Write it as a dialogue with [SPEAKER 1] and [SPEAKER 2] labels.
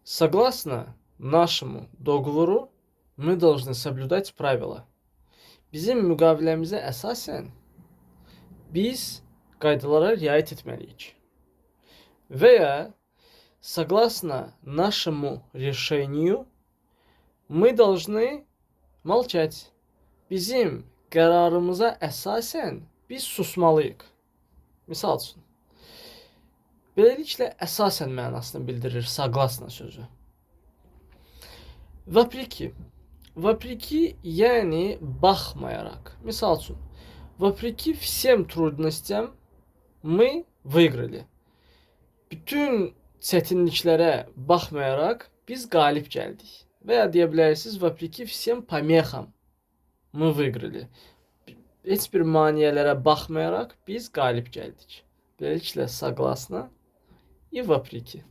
[SPEAKER 1] Согласно нашему договору мы должны соблюдать правила. Bizim müqaviləmizə əsasən biz qaydalara riayət etməliyik. Veya согласно нашему решению мы должны молчать. Bizim qərarımıza əsasən biz susmalıyıq. Misal üçün, beləliklə əsasən mənasını bildirir согласно sözü. Vopреки. Vopреки yani baxmayaraq. Misal üçün, вопреки всем трудностям мы выиграли. Bütün çətinliklərə baxmayaraq biz qalib gəldik. Və ya deyə bilərsiniz, вопреки всем помехам мы выиграли. Heç bir maneələrə baxmayaraq biz qalib gəldik. Beləliklə, согласно и вопреки.